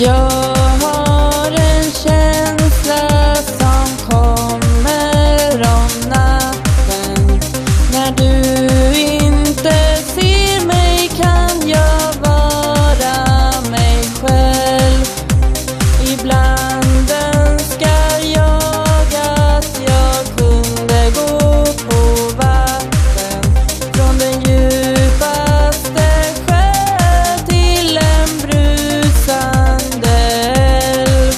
Jag har en känsla som kommer om natten. När du inte ser mig kan jag vara mig själv. Ibland önskar jag att jag kunde gå på vatten. Från den djupaste sjö till en brusande älv.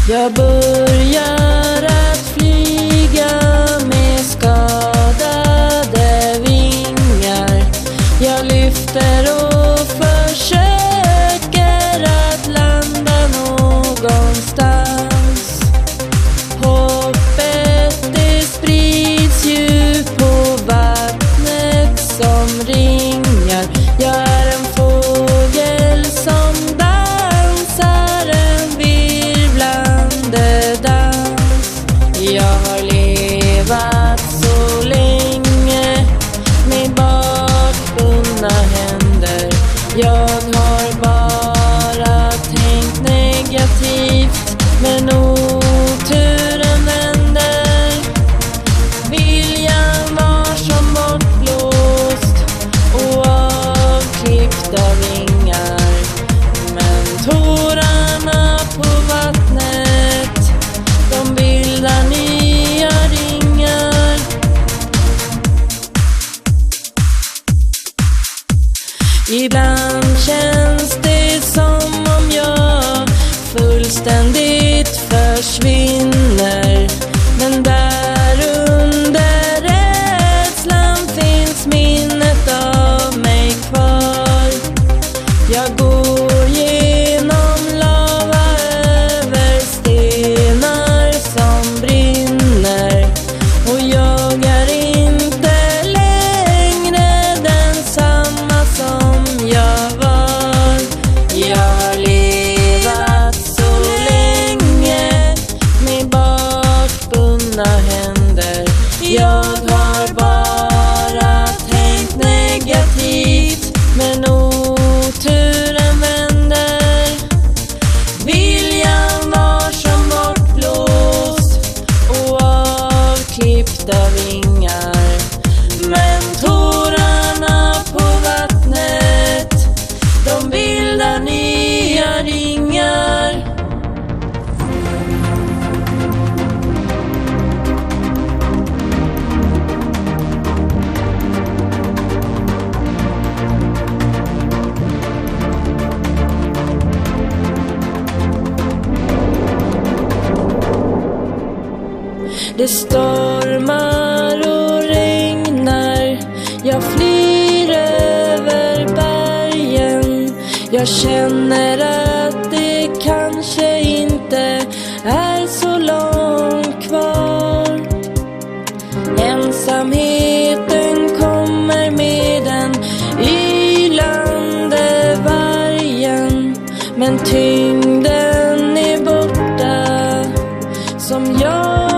Jag börjar att flyga med skadade vingar. Jag lyfter och försöker att landa någonstans. Hoppet det sprids ju på vattnet som ringar. Jag är en fågel som dansar en virvlande dans. Jag har levat så länge med bakbundna händer. Jag har bara tänkt negativt, men oturen vänder. Viljan var som bortblåst och avklippta vingar. Men tårarna på vattnet, de bildar nya ringar. Ibland känns det som om jag fullständigt försvinner. Men där under rädslan finns minnet av mig kvar. Jag går genom lava över stenar som brinner. Och jag är inte längre densamma som jag var. Jag har levat så länge med bakbundna händer. Jag har bara tänkt negativt, men oturen vänder. Viljan var som bortblåst och avklippta vingar. Men tårarna på vattnet, de bildar nya ringar. Det stormar och regnar. Jag flyr över bergen. Jag känner att det kanske inte är så långt kvar. Ensamheten kommer med den ylande vargen. Men tyngden är borta som jag